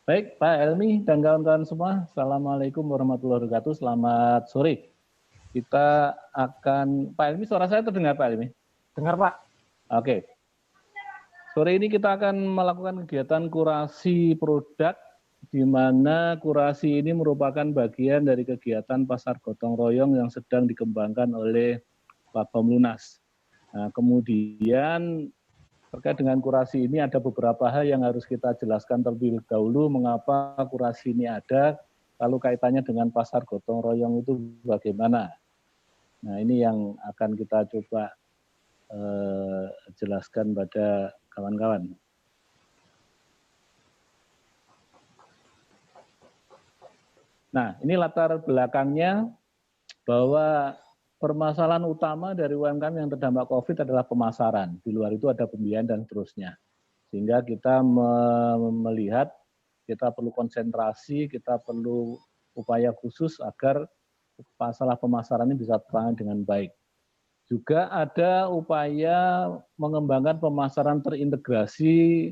Baik, Pak Helmi dan kawan-kawan semua, Assalamualaikum warahmatullahi wabarakatuh. Selamat sore. Kita akan, Pak Helmi, suara saya terdengar Pak Helmi? Dengar Pak. Oke. Sore ini kita akan melakukan kegiatan kurasi produk, di mana kurasi ini merupakan bagian dari kegiatan pasar gotong royong yang sedang dikembangkan oleh Platform Lunas. Nah, kemudian terkait dengan kurasi ini ada beberapa hal yang harus kita jelaskan terlebih dahulu mengapa kurasi ini ada, lalu kaitannya dengan pasar gotong royong itu bagaimana. Nah ini yang akan kita coba jelaskan pada kawan-kawan. Nah ini latar belakangnya bahwa permasalahan utama dari UMKM yang terdampak COVID adalah pemasaran. Di luar itu ada pembiayaan dan seterusnya. Sehingga kita melihat kita perlu konsentrasi, kita perlu upaya khusus agar masalah pemasaran ini bisa tertangani dengan baik. Juga ada upaya mengembangkan pemasaran terintegrasi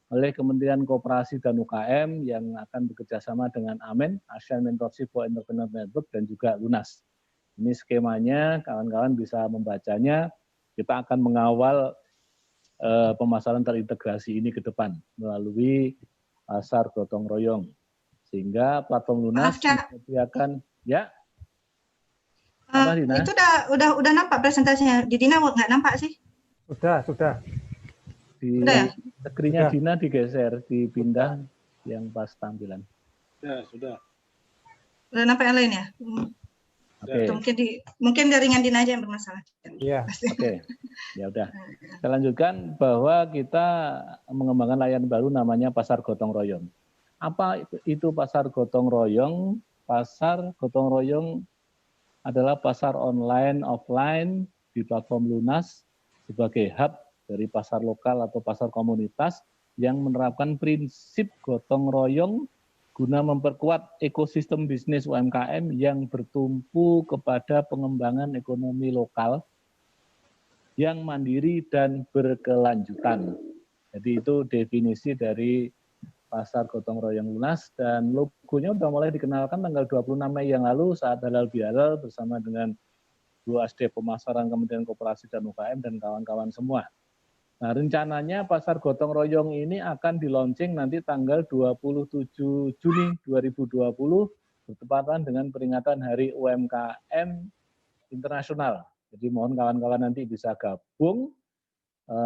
oleh Kementerian Koperasi dan UKM yang akan bekerjasama dengan AMEN, Asian Mentorship for Entrepreneur Network, dan juga Lunas. Ini skemanya, kawan-kawan bisa membacanya. Kita akan mengawal pemasaran terintegrasi ini ke depan melalui pasar gotong royong. Sehingga Platform Lunas disediakan, ya. Apa, Dina? Itu udah nampak presentasinya. Di Dina nggak nampak sih? Sudah. Di screen-nya Dina digeser, dipindah yang pas tampilan. Sudah. Udah nampak yang lain ya? Oke. Mungkin jaringan Dina aja yang bermasalah. Iya. Oke. Ya udah. Kita lanjutkan bahwa kita mengembangkan layanan baru namanya pasar gotong royong. Apa itu pasar gotong royong? Pasar gotong royong adalah pasar online offline di Platform Lunas sebagai hub dari pasar lokal atau pasar komunitas yang menerapkan prinsip gotong royong guna memperkuat ekosistem bisnis UMKM yang bertumpu kepada pengembangan ekonomi lokal yang mandiri dan berkelanjutan. Jadi itu definisi dari pasar gotong royong Lunas, dan logonya sudah mulai dikenalkan tanggal 26 Mei yang lalu saat halal bihalal bersama dengan Bu Asde Pemasaran Kementerian Koperasi dan UKM dan kawan-kawan semua. Nah, rencananya pasar gotong royong ini akan di-launching nanti tanggal 27 Juni 2020 bertepatan dengan peringatan Hari UMKM Internasional. Jadi mohon kawan-kawan nanti bisa gabung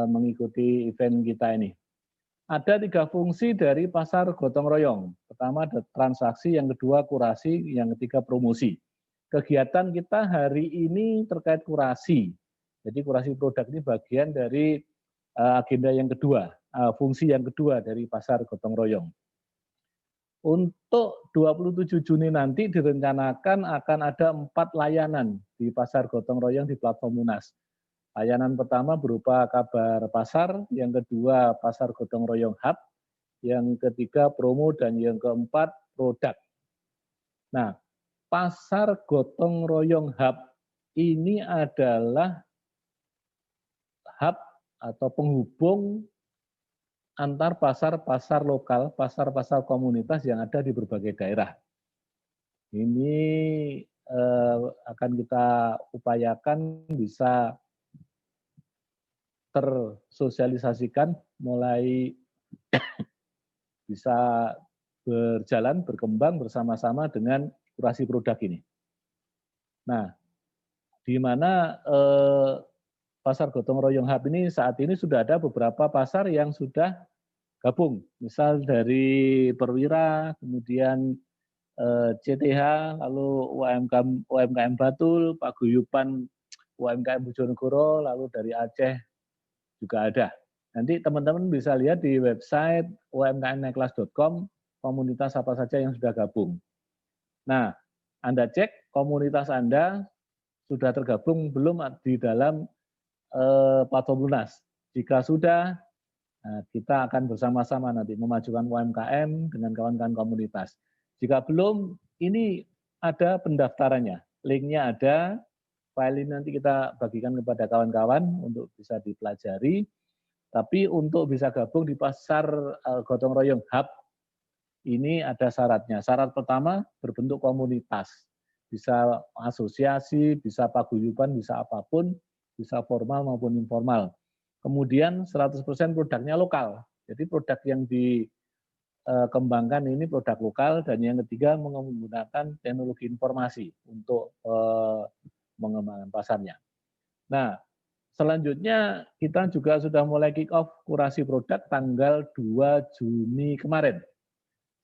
mengikuti event kita ini. Ada 3 fungsi dari pasar gotong royong. Pertama ada transaksi, yang kedua kurasi, yang ketiga promosi. Kegiatan kita hari ini terkait kurasi. Jadi kurasi produk ini bagian dari agenda yang kedua, fungsi yang kedua dari pasar gotong royong. Untuk 27 Juni nanti direncanakan akan ada 4 layanan di pasar gotong royong di Platform Lunas. Layanan pertama berupa kabar pasar, yang kedua pasar gotong royong hub, yang ketiga promo, dan yang keempat produk. Nah, pasar gotong royong hub ini adalah hub atau penghubung antar pasar-pasar lokal, pasar-pasar komunitas yang ada di berbagai daerah. Ini akan kita upayakan bisa tersosialisasikan, mulai bisa berjalan, berkembang bersama-sama dengan kurasi produk ini. Nah, di mana pasar gotong royong hub ini saat ini sudah ada beberapa pasar yang sudah gabung, misal dari Perwira, kemudian CTH, lalu UMKM Batul, Paguyuban UMKM Bojonegoro, lalu dari Aceh juga ada. Nanti teman-teman bisa lihat di website umkmnaikkelas.com komunitas apa saja yang sudah gabung. Nah, Anda cek komunitas Anda sudah tergabung belum di dalam Platform Lunas. Jika sudah, kita akan bersama-sama nanti memajukan UMKM dengan kawan-kawan komunitas. Jika belum, ini ada pendaftarannya. Linknya ada, file ini nanti kita bagikan kepada kawan-kawan untuk bisa dipelajari. Tapi untuk bisa gabung di pasar gotong royong hub, ini ada syaratnya. Syarat pertama berbentuk komunitas. Bisa asosiasi, bisa paguyuban, bisa apapun, bisa formal maupun informal. Kemudian 100% produknya lokal. Jadi produk yang dikembangkan ini produk lokal, dan yang ketiga menggunakan teknologi informasi untuk mengembangkan pasarnya. Nah, selanjutnya kita juga sudah mulai kick off kurasi produk tanggal 2 Juni kemarin.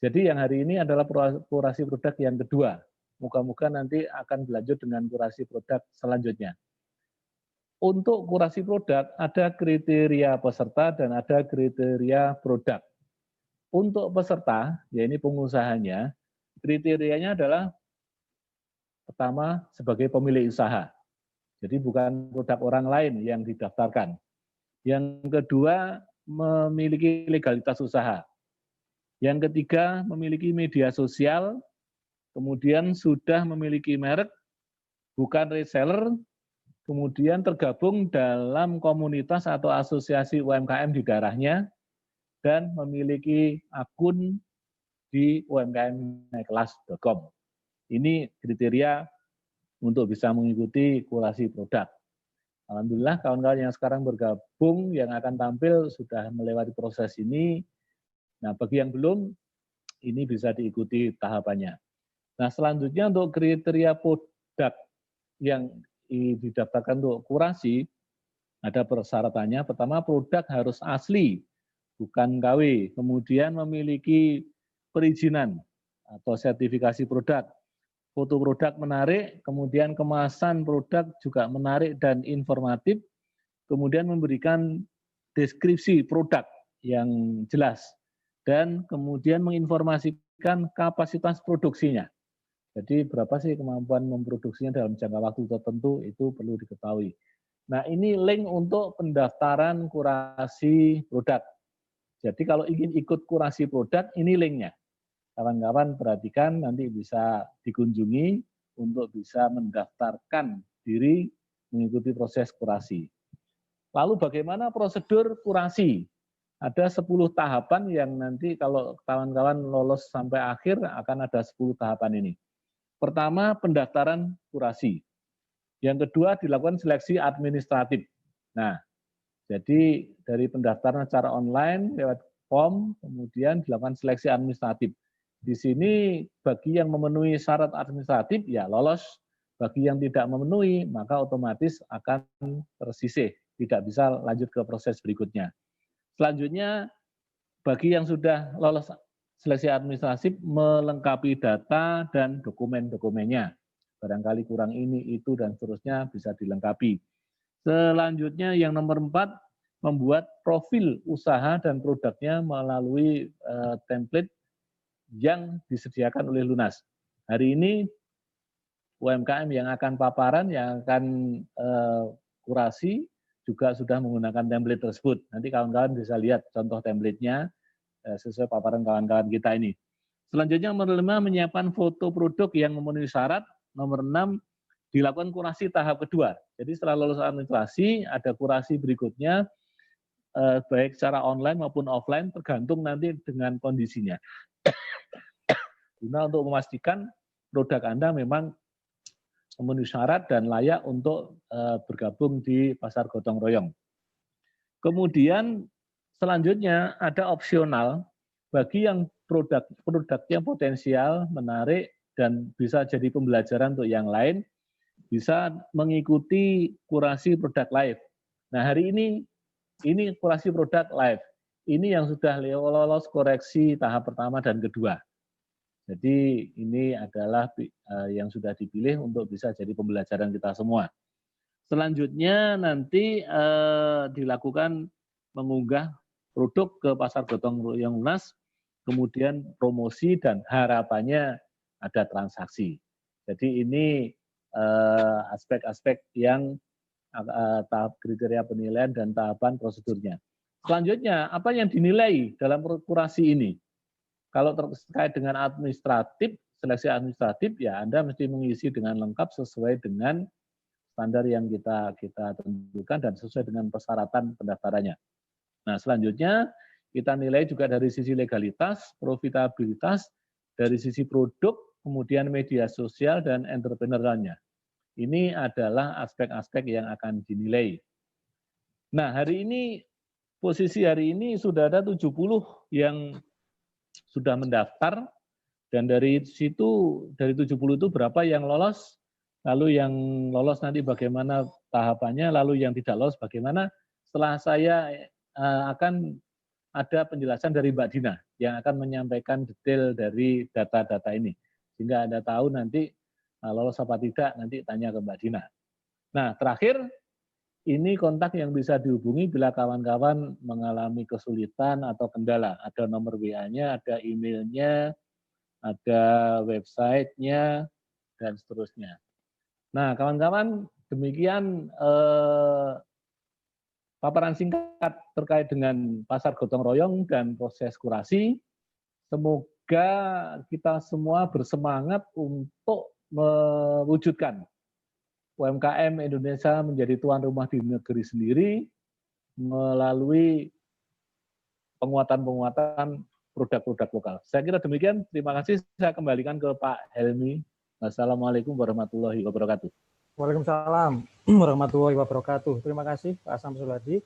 Jadi yang hari ini adalah kurasi produk yang kedua. Moga-moga nanti akan berlanjut dengan kurasi produk selanjutnya. Untuk kurasi produk ada kriteria peserta dan ada kriteria produk. Untuk peserta, ya ini pengusahanya, kriterianya adalah pertama sebagai pemilik usaha. Jadi bukan produk orang lain yang didaftarkan. Yang kedua, memiliki legalitas usaha. Yang ketiga, memiliki media sosial, kemudian sudah memiliki merek, bukan reseller, kemudian tergabung dalam komunitas atau asosiasi UMKM di daerahnya, dan memiliki akun di umkmnaikkelas.com. Ini kriteria untuk bisa mengikuti kurasi produk. Alhamdulillah kawan-kawan yang sekarang bergabung, yang akan tampil sudah melewati proses ini. Nah, bagi yang belum, ini bisa diikuti tahapannya. Nah, selanjutnya untuk kriteria produk yang didaftarkan untuk kurasi, ada persyaratannya. Pertama, produk harus asli, bukan KW. Kemudian memiliki perizinan atau sertifikasi produk. Foto produk menarik, kemudian kemasan produk juga menarik dan informatif, kemudian memberikan deskripsi produk yang jelas, dan kemudian menginformasikan kapasitas produksinya. Jadi berapa sih kemampuan memproduksinya dalam jangka waktu tertentu, itu perlu diketahui. Nah, ini link untuk pendaftaran kurasi produk. Jadi kalau ingin ikut kurasi produk, ini linknya. Kawan-kawan perhatikan, nanti bisa dikunjungi untuk bisa mendaftarkan diri mengikuti proses kurasi. Lalu bagaimana prosedur kurasi? Ada 10 tahapan yang nanti kalau kawan-kawan lolos sampai akhir akan ada 10 tahapan ini. Pertama, pendaftaran kurasi. Yang kedua, dilakukan seleksi administratif. Nah, jadi dari pendaftaran secara online lewat form, kemudian dilakukan seleksi administratif. Di sini bagi yang memenuhi syarat administratif ya lolos, bagi yang tidak memenuhi maka otomatis akan tersisih, tidak bisa lanjut ke proses berikutnya. Selanjutnya, bagi yang sudah lolos seleksi administratif, melengkapi data dan dokumen-dokumennya. Barangkali kurang ini, itu, dan seterusnya bisa dilengkapi. Selanjutnya yang nomor 4, membuat profil usaha dan produknya melalui template yang disediakan oleh Lunas. Hari ini UMKM yang akan paparan, yang akan kurasi, juga sudah menggunakan template tersebut. Nanti kawan-kawan bisa lihat contoh template-nya sesuai paparan kawan-kawan kita ini. Selanjutnya nomor 5, menyiapkan foto produk yang memenuhi syarat. Nomor 6, dilakukan kurasi tahap kedua. Jadi setelah lulus administrasi, ada kurasi berikutnya, baik secara online maupun offline, tergantung nanti dengan kondisinya. Guna untuk memastikan produk Anda memang memenuhi syarat dan layak untuk bergabung di pasar gotong royong. Kemudian selanjutnya ada opsional bagi yang produknya potensial, menarik, dan bisa jadi pembelajaran untuk yang lain, bisa mengikuti kurasi produk live. Nah, hari ini kurasi produk live. Ini yang sudah lolos koreksi tahap pertama dan kedua. Jadi ini adalah yang sudah dipilih untuk bisa jadi pembelajaran kita semua. Selanjutnya nanti dilakukan mengunggah produk ke pasar gotong royong Lunas, kemudian promosi dan harapannya ada transaksi. Jadi ini aspek-aspek yang tahap kriteria penilaian dan tahapan prosedurnya. Selanjutnya, apa yang dinilai dalam kurasi ini? Kalau terkait dengan administratif, seleksi administratif, ya Anda mesti mengisi dengan lengkap sesuai dengan standar yang kita tentukan dan sesuai dengan persyaratan pendaftarannya. Nah, selanjutnya Kita nilai juga dari sisi legalitas, profitabilitas, dari sisi produk, kemudian media sosial, dan entrepreneurnya. Ini adalah aspek-aspek yang akan dinilai. Nah, posisi hari ini sudah ada 70 yang sudah mendaftar, dan dari situ, dari 70 itu berapa yang lolos, lalu yang lolos nanti bagaimana tahapannya, lalu yang tidak lolos bagaimana. Setelah saya akan ada penjelasan dari Mbak Dina yang akan menyampaikan detail dari data-data ini. Sehingga Anda tahu nanti lolos apa tidak, nanti tanya ke Mbak Dina. Nah, terakhir, ini kontak yang bisa dihubungi bila kawan-kawan mengalami kesulitan atau kendala. Ada nomor WA-nya, ada emailnya, ada websitenya, dan seterusnya. Nah, kawan-kawan, demikian paparan singkat terkait dengan pasar gotong royong dan proses kurasi. Semoga kita semua bersemangat untuk mewujudkan UMKM Indonesia menjadi tuan rumah di negeri sendiri melalui penguatan-penguatan produk-produk lokal. Saya kira demikian. Terima kasih. Saya kembalikan ke Pak Helmi. Wassalamualaikum warahmatullahi wabarakatuh. Waalaikumsalam warahmatullahi wabarakatuh. Terima kasih Pak Samsul Hadi.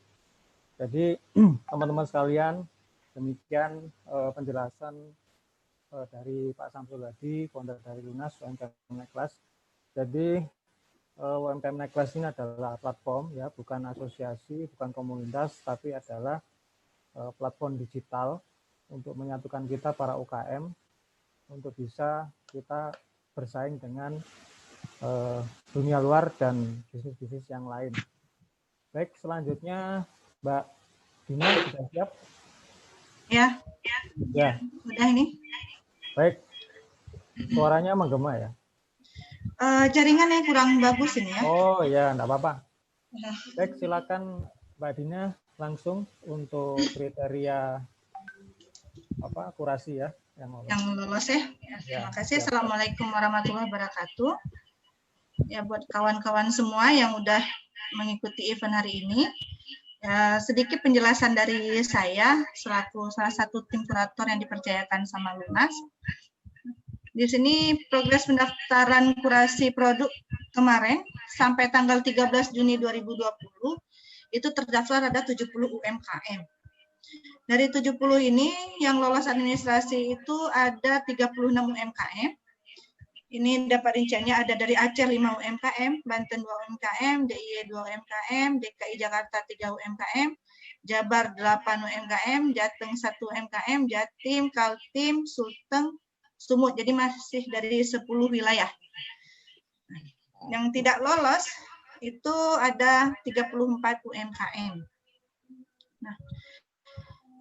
Jadi teman-teman sekalian, demikian penjelasan dari Pak Samsul Hadi, founder dari Lunas UMKM Neklas. Jadi UMKM Neklas ini adalah platform, ya, bukan asosiasi, bukan komunitas, tapi adalah platform digital untuk menyatukan kita para UKM untuk bisa kita bersaing dengan dunia luar dan bisnis-bisnis yang lain. Baik, selanjutnya Mbak Dina sudah siap? Ya, udah ini. Baik, suaranya menggema ya? Jaringannya kurang bagus ini ya. Oh ya, enggak apa-apa. Baik, silakan Mbak Dina langsung untuk kriteria kurasi ya yang lolos ya. Terima kasih. Assalamualaikum warahmatullahi wabarakatuh. Ya, buat kawan-kawan semua yang udah mengikuti event hari ini, ya, sedikit penjelasan dari saya selaku salah satu tim kurator yang dipercayakan sama Lunas. Di sini progres pendaftaran kurasi produk kemarin sampai tanggal 13 Juni 2020 itu terdaftar ada 70 UMKM. Dari 70 ini yang lolos administrasi itu ada 36 UMKM. Ini dapat rinciannya ada dari Aceh 5 UMKM, Banten 2 UMKM, DIY 2 UMKM, DKI Jakarta 3 UMKM, Jabar 8 UMKM, Jateng 1 UMKM, Jatim, Kaltim, Sulteng, Sumut. Jadi masih dari 10 wilayah. Yang tidak lolos itu ada 34 UMKM. Nah,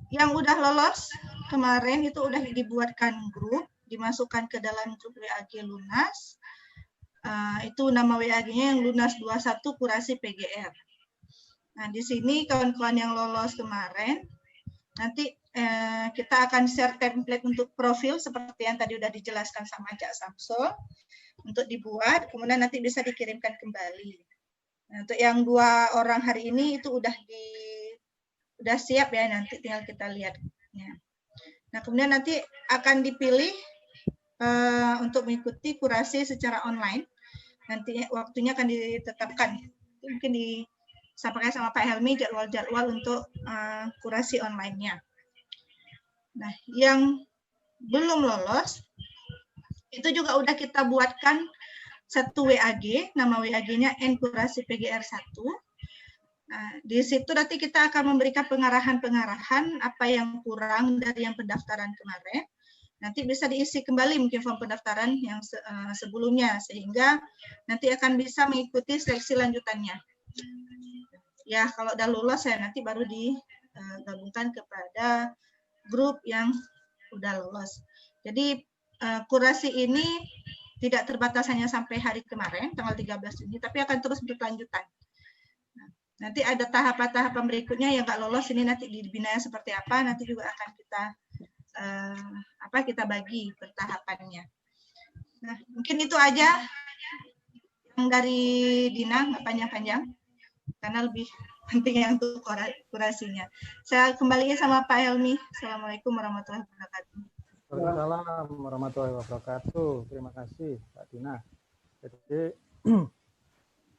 yang udah lolos kemarin itu udah dibuatkan grup, dimasukkan ke dalam grup WAG Lunas. Itu nama WAG-nya yang Lunas 21 Kurasi PGR. Nah, di sini kawan-kawan yang lolos kemarin, nanti kita akan share template untuk profil seperti yang tadi udah dijelaskan sama Cak Samsul untuk dibuat, kemudian nanti bisa dikirimkan kembali. Nah, untuk yang 2 orang hari ini itu udah siap ya, nanti tinggal kita lihat. Nah, kemudian nanti akan dipilih untuk mengikuti kurasi secara online. Nanti waktunya akan ditetapkan. Mungkin disampaikan sama Pak Helmi jadwal-jadwal untuk kurasi online-nya. Nah, yang belum lolos itu juga udah kita buatkan satu WAG, nama WAG-nya N Kurasi PGR 1. Nah, di situ nanti kita akan memberikan pengarahan-pengarahan apa yang kurang dari yang pendaftaran kemarin. Nanti bisa diisi kembali mungkin form pendaftaran yang sebelumnya, sehingga nanti akan bisa mengikuti seleksi lanjutannya. Ya, kalau udah lulus ya nanti baru digabungkan kepada grup yang udah lulus. Jadi kurasi ini tidak terbatas hanya sampai hari kemarin, tanggal 13 Juni, tapi akan terus berkelanjutan. Nanti ada tahapan-tahapan berikutnya yang nggak lolos, ini nanti dibinanya seperti apa, nanti juga akan kita bagi pertahapannya. Nah, mungkin itu aja yang dari Dina, nggak panjang-panjang, karena lebih pentingnya untuk kurasinya. Saya kembalinya sama Pak Helmi. Assalamualaikum warahmatullahi wabarakatuh. Waalaikumsalam warahmatullahi wabarakatuh. Terima kasih Pak Dina. Jadi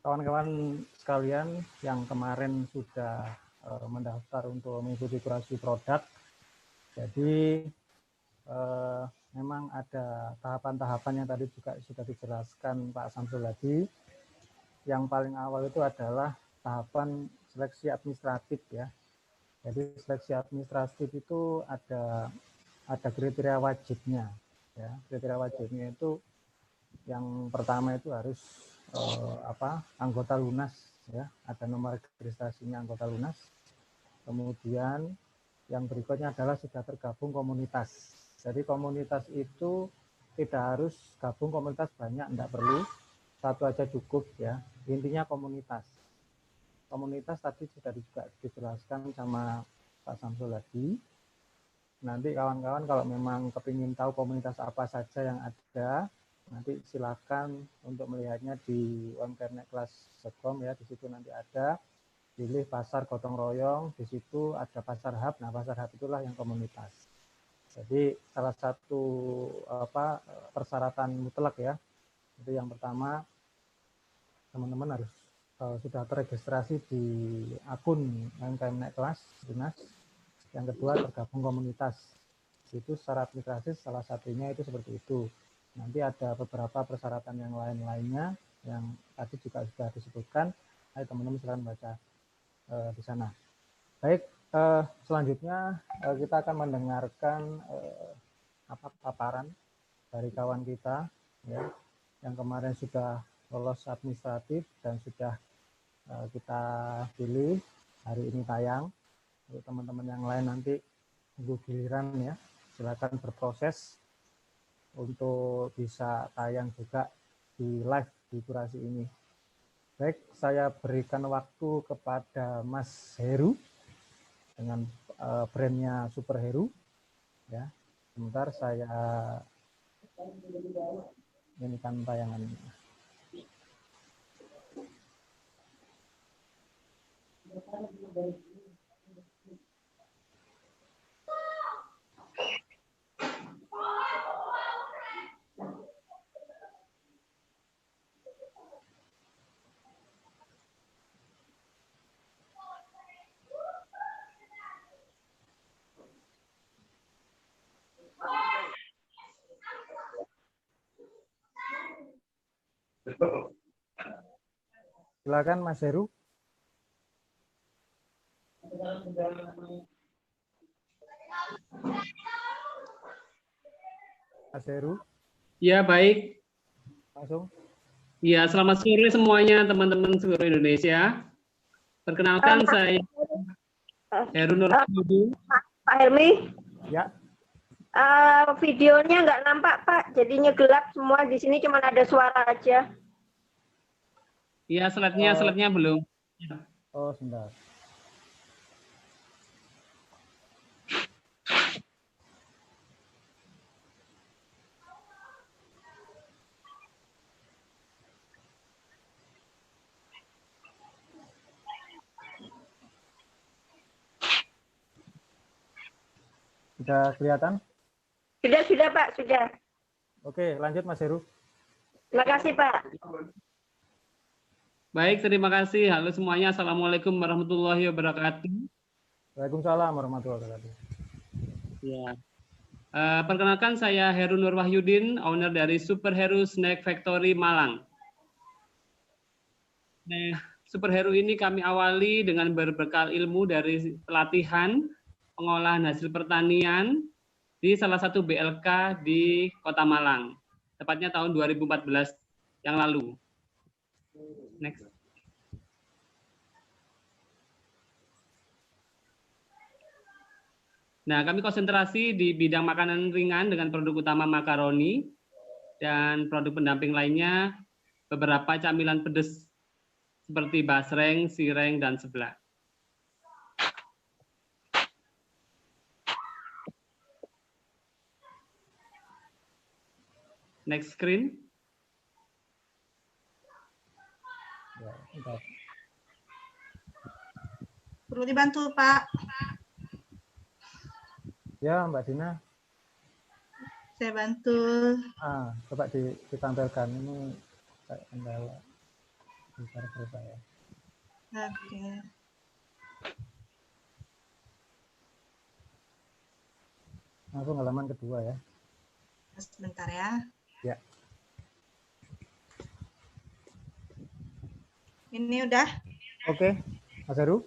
kawan-kawan sekalian yang kemarin sudah mendaftar untuk mengikuti kurasi produk, jadi memang ada tahapan-tahapan yang tadi juga sudah dijelaskan Pak Samsul tadi. Yang paling awal itu adalah tahapan seleksi administratif ya. Jadi seleksi administratif itu ada kriteria wajibnya ya. Kriteria wajibnya itu yang pertama itu harus anggota lunas ya, ada nomor registrasinya anggota lunas. Kemudian yang berikutnya adalah sudah tergabung komunitas. Jadi komunitas itu tidak harus gabung komunitas banyak, enggak perlu, satu aja cukup ya. Intinya komunitas. Komunitas tadi sudah juga dijelaskan sama Pak Samsul tadi. Nanti kawan-kawan kalau memang kepingin tahu komunitas apa saja yang ada, nanti silakan untuk melihatnya di umkmnekkelas.com ya. Di situ nanti ada, pilih pasar gotong royong, di situ ada pasar hub. Nah, pasar hub itulah yang komunitas. Jadi salah satu persyaratan mutlak ya, itu yang pertama teman-teman harus sudah terregistrasi di akun UMKM-Nek-Kelas Dinas. Yang kedua tergabung komunitas. Itu secara administrasi salah satunya itu seperti itu. Nanti ada beberapa persyaratan yang lain-lainnya yang tadi juga sudah disebutkan. Ayo teman-teman silakan baca di sana. Baik. Selanjutnya kita akan mendengarkan paparan dari kawan kita ya, yang kemarin sudah lolos administratif dan sudah kita pilih hari ini tayang. Untuk teman-teman yang lain nanti tunggu giliran ya, silakan berproses untuk bisa tayang juga di live di kurasi ini. Baik, saya berikan waktu kepada Mas Heru dengan brandnya Super Heru ya. Sebentar saya inikan tayangannya. Silakan Mas Heru. Mas Heru. Ya, baik. Langsung. Ya, selamat sore semuanya teman-teman seluruh Indonesia. Perkenalkan saya Heru Nurhayudin. Pak Helmi. Ya. Videonya nggak nampak Pak, jadinya gelap semua. Di sini cuma ada suara aja. Iya, slide-nya belum. Oh, sebentar. Sudah kelihatan? Sudah Pak, sudah. Oke, lanjut Mas Heru. Terima kasih Pak. Baik, terima kasih. Halo semuanya, Assalamualaikum warahmatullahi wabarakatuh. Waalaikumsalam warahmatullahi wabarakatuh. Ya. Perkenalkan saya Heru Nurwahyudin, owner dari Super Heru Snack Factory Malang. Nah, Super Heru ini kami awali dengan berbekal ilmu dari pelatihan pengolahan hasil pertanian di salah satu BLK di Kota Malang, tepatnya tahun 2014 yang lalu. Next. Nah, kami konsentrasi di bidang makanan ringan dengan produk utama makaroni dan produk pendamping lainnya beberapa camilan pedas seperti basreng, sireng, dan seblak. Next screen. Perlu dibantu, Pak. Ya, Mbak Dina. Saya bantu. Coba ditampilkan ini kayak kendala di server saya. Oke. Langsung halaman kedua ya. Sebentar ya. Ya. Ini udah. Oke, Mas Heru.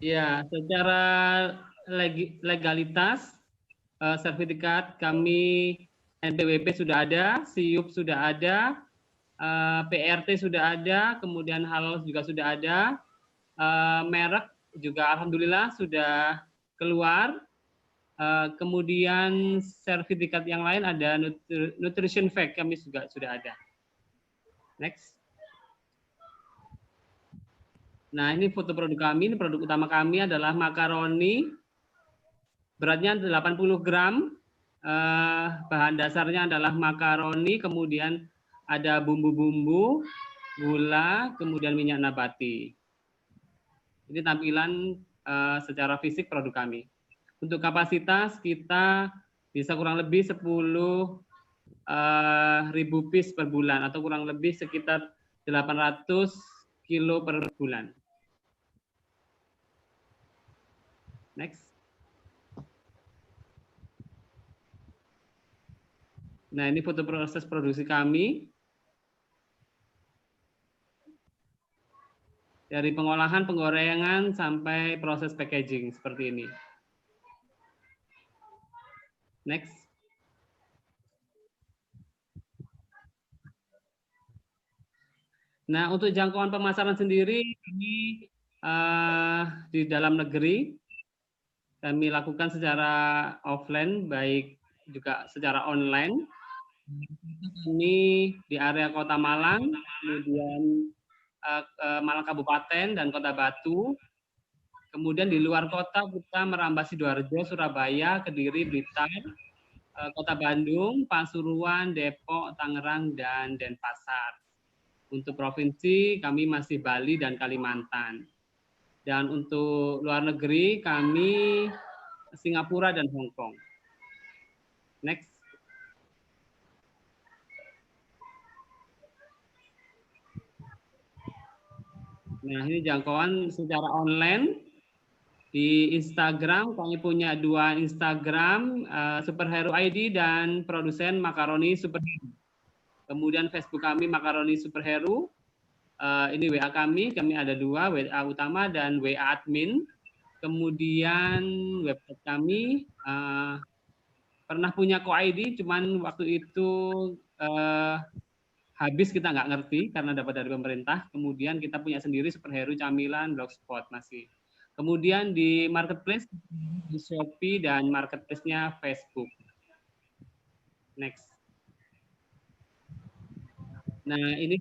Ya, secara legalitas sertifikat kami NPWP sudah ada, SIUP sudah ada, PRT sudah ada, kemudian halal juga sudah ada, merek juga alhamdulillah sudah keluar. Kemudian sertifikat yang lain ada nutrition fact kami juga sudah ada. Next. Nah, ini foto produk kami. Ini produk utama kami adalah makaroni. Beratnya 80 gram. Bahan dasarnya adalah makaroni, kemudian ada bumbu-bumbu, gula, kemudian minyak nabati. Ini tampilan secara fisik produk kami. Untuk kapasitas kita bisa kurang lebih 10.000 piece per bulan atau kurang lebih sekitar 800 kilo per bulan. Next. Nah, ini foto proses produksi kami. Dari pengolahan, penggorengan, sampai proses packaging seperti ini. Next. Nah, untuk jangkauan pemasaran sendiri, kami di dalam negeri, kami lakukan secara offline, baik juga secara online. Ini di area Kota Malang, kemudian Malang Kabupaten dan Kota Batu. Kemudian di luar kota kita merambah Sidoarjo, Surabaya, Kediri, Blitar, Kota Bandung, Pasuruan, Depok, Tangerang, dan Denpasar. Untuk provinsi kami masih Bali dan Kalimantan. Dan untuk luar negeri kami Singapura dan Hong Kong. Next. Nah, ini jangkauan secara online. Di Instagram, kami punya 2 Instagram, Superhero ID dan produsen Makaroni Superhero. Kemudian Facebook kami Makaroni Superhero. Ini WA kami ada 2, WA utama dan WA admin. Kemudian website kami pernah punya co-ID, cuman waktu itu habis, kita nggak ngerti karena dapat dari pemerintah. Kemudian kita punya sendiri Superhero Camilan, Blogspot masih. Kemudian di marketplace, di Shopee dan marketplace-nya Facebook. Next. Nah, ini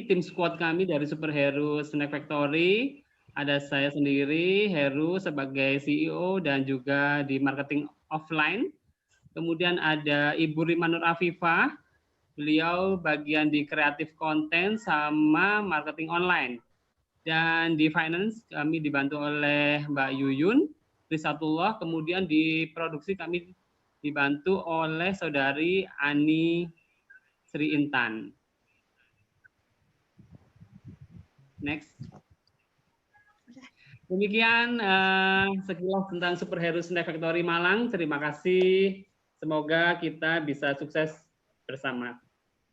tim squad kami dari Superhero Snack Factory. Ada saya sendiri, Heru sebagai CEO dan juga di marketing offline. Kemudian ada Ibu Rima Nur Afifah, beliau bagian di kreatif konten sama marketing online. Dan di finance kami dibantu oleh Mbak Yuyun Risatullah. Kemudian di produksi kami dibantu oleh Saudari Ani Sri Intan. Next. Demikian sekilas tentang Superhero Snack Factory Malang. Terima kasih. Semoga kita bisa sukses bersama.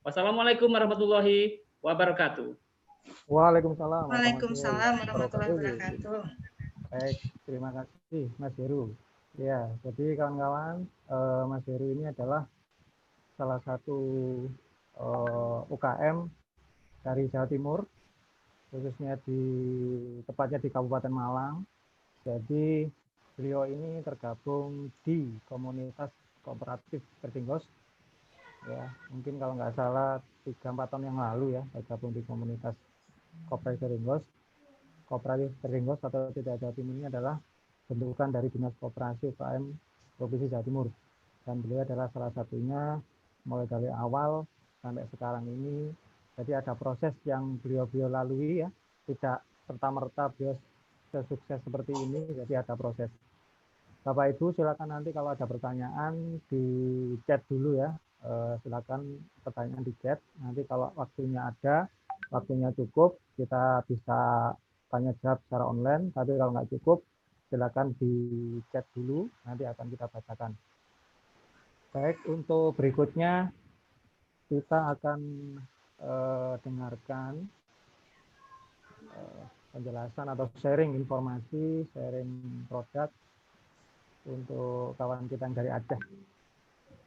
Wassalamualaikum warahmatullahi wabarakatuh. Waalaikumsalam. Waalaikumsalam warahmatullahi wabarakatuh. Baik, terima kasih Mas Heru. Ya, jadi kawan-kawan, Mas Heru ini adalah salah satu UKM dari Jawa Timur, khususnya tepatnya di Kabupaten Malang. Jadi beliau ini tergabung di komunitas kooperatif Perdinggos. Ya, mungkin kalau nggak salah 3-4 tahun yang lalu ya, tergabung di komunitas Kooperatif Perdinggos. Kooperatif Perdinggos atau Tidak Jawa Timur ini adalah bentukan dari Dinas Koperasi UKM Provinsi Jawa Timur. Dan beliau adalah salah satunya mulai dari awal sampai sekarang ini. Jadi ada proses yang beliau lalui ya, tidak serta-merta beliau sesukses seperti ini, jadi ada proses. Bapak Ibu silakan nanti kalau ada pertanyaan di chat dulu ya, silakan pertanyaan di chat. Nanti kalau waktunya ada, waktunya cukup, kita bisa tanya jawab secara online. Tapi kalau nggak cukup, silakan di chat dulu, nanti akan kita bacakan. Baik, untuk berikutnya kita akan dengarkan penjelasan atau sharing informasi, sharing produk untuk kawan kita yang dari Aceh.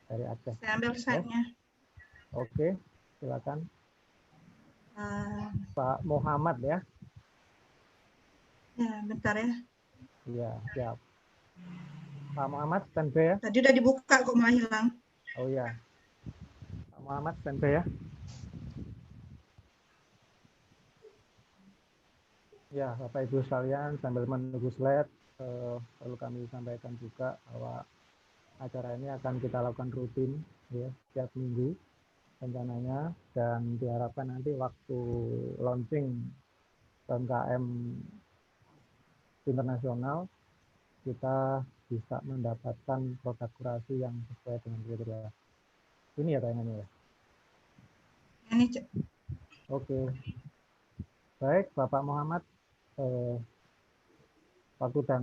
Dari Aceh. Saya ambil slide-nya. Oke, silakan. Pak Muhammad ya. Ya, bentar ya. Iya, siap. Pak Muhammad, standby ya. Tadi udah dibuka kok malah hilang. Oh iya. Pak Muhammad, standby ya. Ya, Bapak Ibu sekalian, sambil menunggu slide, perlu kami sampaikan juga bahwa acara ini akan kita lakukan rutin ya, setiap minggu rencananya, dan diharapkan nanti waktu launching UMKM internasional kita bisa mendapatkan produk kurasi yang sesuai dengan kriteria. Ini ya tayangannya ya. Ini Oke. Baik, Bapak Muhammad, waktu dan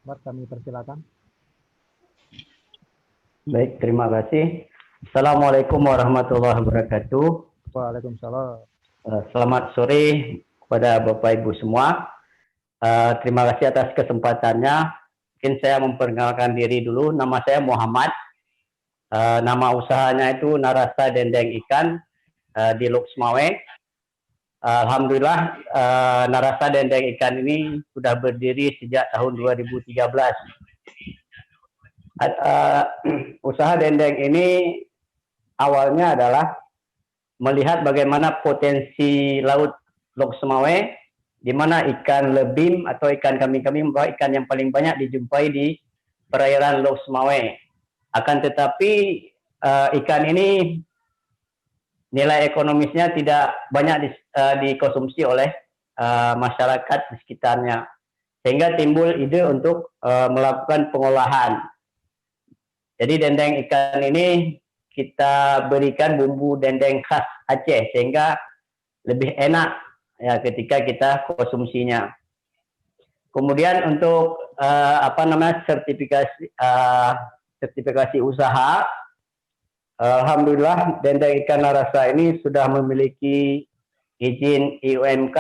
tempat kami persilakan. Baik, terima kasih. Assalamualaikum warahmatullahi wabarakatuh. Waalaikumsalam. Selamat sore kepada Bapak Ibu semua. Terima kasih atas kesempatannya. Mungkin saya memperkenalkan diri dulu. Nama saya Muhammad. Nama usahanya itu Narasa Dendeng Ikan di Loksmawe. Alhamdulillah, Narasa Dendeng Ikan ini sudah berdiri sejak tahun 2013. Usaha dendeng ini awalnya adalah melihat bagaimana potensi laut Loksmawe, di mana ikan lebim atau ikan kami-kami merupakan ikan yang paling banyak dijumpai di perairan Loksmawe. Akan tetapi ikan ini nilai ekonomisnya tidak banyak dikonsumsi oleh masyarakat di sekitarnya, sehingga timbul ide untuk melakukan pengolahan. Jadi dendeng ikan ini kita berikan bumbu dendeng khas Aceh sehingga lebih enak ya ketika kita konsumsinya. Kemudian untuk sertifikasi usaha, alhamdulillah dendeng ikan Narasa ini sudah memiliki izin IUMK,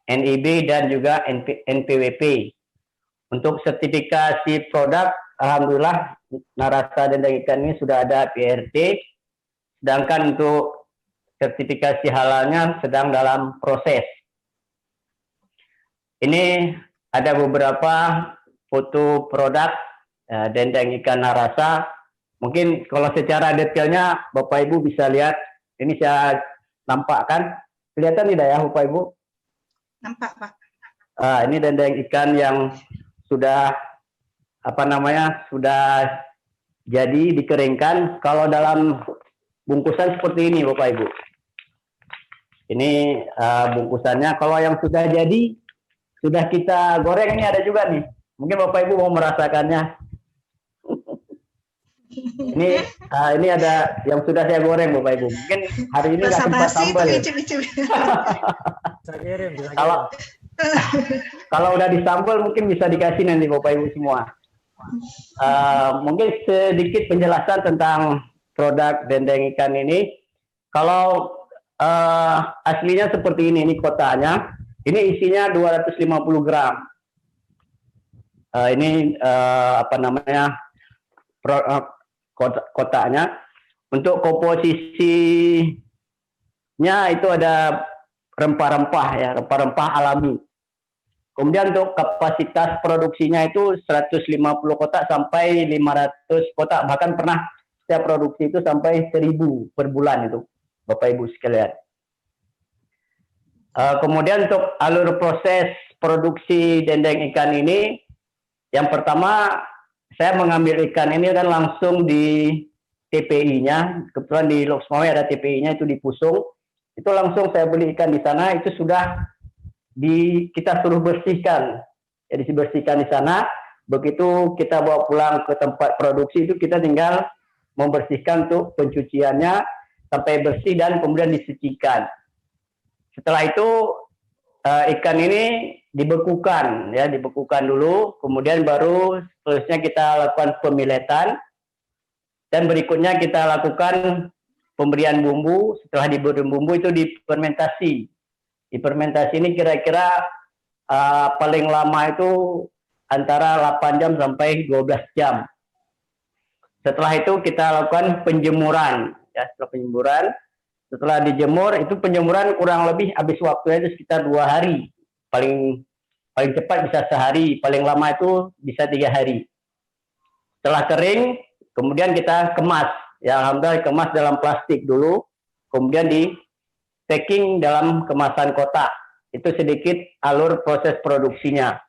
NIB dan juga NPWP. Untuk sertifikasi produk, alhamdulillah Narasa dendeng ikan ini sudah ada PRT, sedangkan untuk sertifikasi halalnya sedang dalam proses. Ini ada beberapa foto produk dendeng ikan Narasa. Mungkin kalau secara detailnya Bapak Ibu bisa lihat, ini saya nampakkan. Kelihatan tidak ya Bapak Ibu? nampak Pak. Ini dendeng ikan yang sudah sudah jadi dikeringkan. Kalau dalam bungkusan seperti ini Bapak Ibu. Ini bungkusannya. Kalau yang sudah jadi, sudah kita goreng, ini ada juga nih. Mungkin Bapak Ibu mau merasakannya. Ini ada yang sudah saya goreng Bapak Ibu. Mungkin hari ini nggak sempat sambal. Kalau udah disambal mungkin bisa dikasih nanti Bapak Ibu semua. Mungkin sedikit penjelasan tentang produk dendeng ikan ini. Kalau aslinya seperti ini kotaknya. Ini isinya 250 gram. Ini kotaknya. Untuk komposisinya itu ada rempah-rempah ya, rempah-rempah alami. Kemudian untuk kapasitas produksinya itu 150 kotak sampai 500 kotak, bahkan pernah setiap produksi itu sampai 1000 per bulan itu, Bapak Ibu sekalian. Kemudian untuk alur proses produksi dendeng ikan ini, yang pertama saya mengambil ikan ini kan langsung di TPI-nya, kebetulan di Loksmawe ada TPI-nya itu di Pusung, itu langsung saya beli ikan di sana, itu sudah kita suruh bersihkan. Jadi dibersihkan di sana. Begitu kita bawa pulang ke tempat produksi itu kita tinggal membersihkan untuk pencuciannya sampai bersih dan kemudian disucikan. Setelah itu ikan ini dibekukan, ya, dibekukan dulu, kemudian baru seterusnya kita lakukan pemiletan, dan berikutnya kita lakukan pemberian bumbu. Setelah diberi bumbu itu difermentasi. Difermentasi ini kira-kira paling lama itu antara 8 jam sampai 12 jam. Setelah itu kita lakukan penjemuran, ya, setelah dijemur itu penjemuran kurang lebih habis waktunya itu sekitar 2 hari, paling cepat bisa sehari, paling lama itu bisa 3 hari. Setelah kering kemudian kita kemas, ya, alhamdulillah kemas dalam plastik dulu, kemudian di packing dalam kemasan kotak. Itu sedikit alur proses produksinya.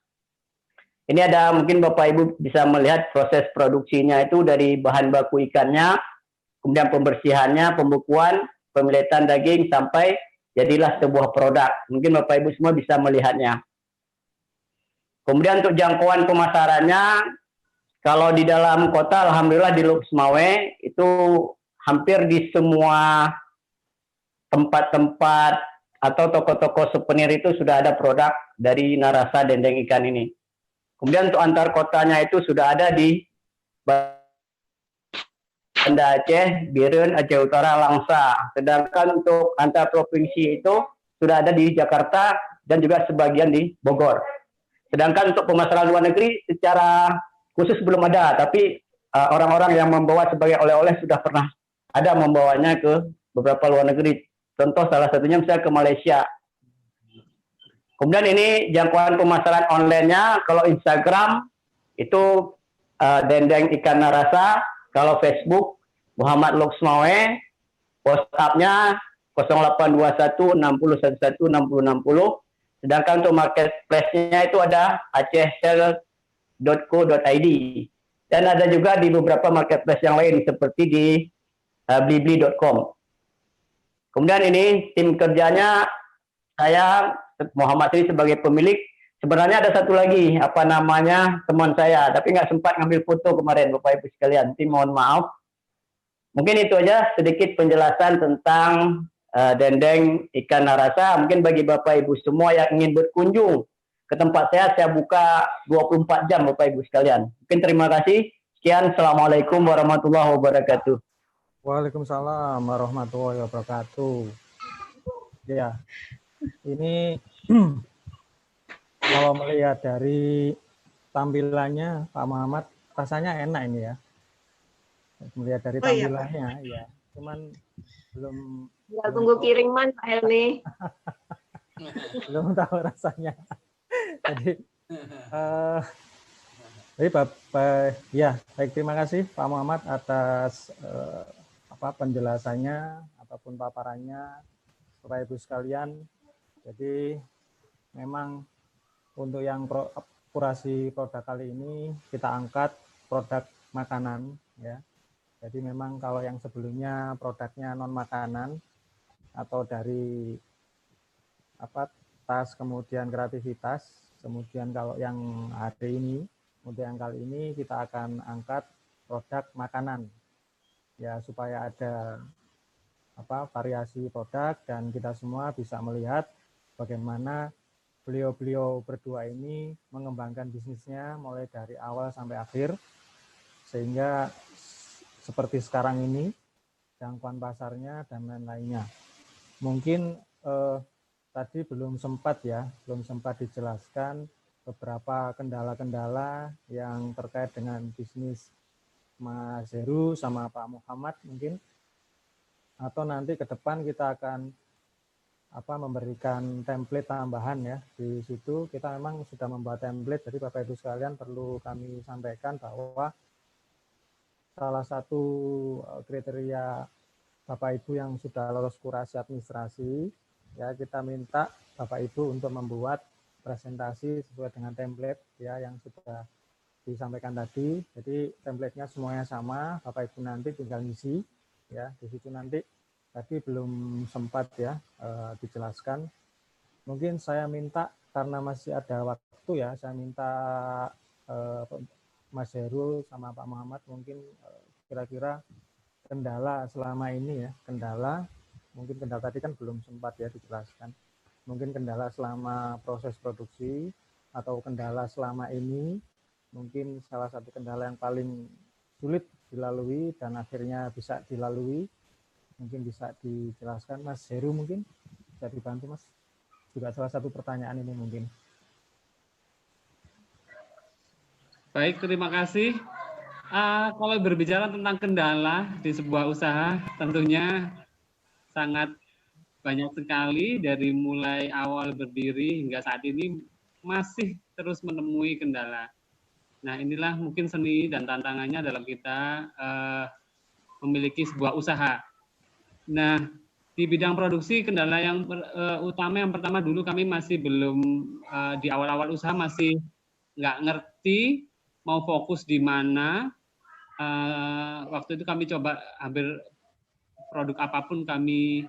Ini ada, mungkin Bapak Ibu bisa melihat proses produksinya itu dari bahan baku ikannya, kemudian pembersihannya, pembekuan, pemilitan daging, sampai jadilah sebuah produk. Mungkin Bapak Ibu semua bisa melihatnya. Kemudian untuk jangkauan pemasarannya, kalau di dalam kota, alhamdulillah di Lok Semawe itu hampir di semua tempat-tempat atau toko-toko souvenir itu sudah ada produk dari Narasa dendeng ikan ini. Kemudian untuk antar kotanya itu sudah ada di Banda Aceh, Biren, Aceh Utara, Langsa. Sedangkan untuk antar provinsi itu sudah ada di Jakarta dan juga sebagian di Bogor. Sedangkan untuk pemasaran luar negeri secara khusus belum ada, tapi orang-orang yang membawa sebagai oleh-oleh sudah pernah ada membawanya ke beberapa luar negeri. Contoh salah satunya misalnya ke Malaysia. Kemudian ini jangkauan pemasaran online-nya, kalau Instagram itu dendeng ikan Narasa, kalau Facebook Muhammad Lok Semawe, WhatsApp-nya 0821 6011 6060. Sedangkan untuk marketplace-nya itu ada acehsell.co.id. Dan ada juga di beberapa marketplace yang lain seperti di blibli.com. Kemudian ini tim kerjanya, saya Muhammad Sri sebagai pemilik. Sebenarnya ada satu lagi, apa namanya, teman saya, tapi nggak sempat ngambil foto kemarin, Bapak Ibu sekalian. Tim mohon maaf. Mungkin itu aja sedikit penjelasan tentang dendeng ikan Narasa. Mungkin bagi Bapak Ibu semua yang ingin berkunjung ke tempat saya buka 24 jam, Bapak Ibu sekalian. Mungkin terima kasih. Sekian, Assalamualaikum warahmatullahi wabarakatuh. Waalaikumsalam warahmatullahi wabarakatuh. Ya, ini kalau melihat dari tampilannya Pak Muhammad, rasanya enak ini ya. Melihat dari tampilannya, ya. Cuman belum. Tinggal tunggu kiriman Pak Helmi. Belum tahu rasanya. Jadi Bapak, ya, baik, terima kasih Pak Muhammad atas penjelasannya ataupun paparannya, Bapak Ibu sekalian. Jadi memang untuk yang kurasi produk kali ini kita angkat produk makanan, ya. Jadi memang kalau yang sebelumnya produknya non makanan atau dari tas, kemudian kreativitas, kemudian kalau yang hari ini, untuk yang kali ini kita akan angkat produk makanan, ya, supaya ada variasi produk dan kita semua bisa melihat bagaimana beliau-beliau berdua ini mengembangkan bisnisnya mulai dari awal sampai akhir, sehingga seperti sekarang ini jangkauan pasarnya dan lain-lainnya. Mungkin tadi belum sempat dijelaskan beberapa kendala-kendala yang terkait dengan bisnis Mas Heru sama Pak Muhammad mungkin, atau nanti ke depan kita akan memberikan template tambahan, ya. Di situ kita memang sudah membuat template, jadi Bapak Ibu sekalian perlu kami sampaikan bahwa salah satu kriteria Bapak Ibu yang sudah lolos kurasi administrasi, ya, kita minta Bapak Ibu untuk membuat presentasi sesuai dengan template, ya, yang sudah disampaikan tadi. Jadi template-nya semuanya sama, Bapak Ibu nanti tinggal ngisi, ya. Di situ nanti tadi belum sempat, ya, dijelaskan Mungkin saya minta karena masih ada waktu ya, saya minta Mas Herul sama Pak Muhammad mungkin kira-kira kendala selama ini ya, kendala tadi kan belum sempat ya dijelaskan. Mungkin kendala selama proses produksi atau kendala selama ini, mungkin salah satu kendala yang paling sulit dilalui dan akhirnya bisa dilalui, mungkin bisa dijelaskan Mas Heru, mungkin bisa dibantu Mas. Juga salah satu pertanyaan ini mungkin. Baik, terima kasih. Kalau berbicara tentang kendala di sebuah usaha, tentunya sangat banyak sekali dari mulai awal berdiri hingga saat ini masih terus menemui kendala. Nah, inilah mungkin seni dan tantangannya dalam kita memiliki sebuah usaha. Nah, di bidang produksi kendala yang utama yang pertama dulu kami masih belum di awal-awal usaha masih nggak ngerti mau fokus di mana. Waktu itu kami coba hampir produk apapun kami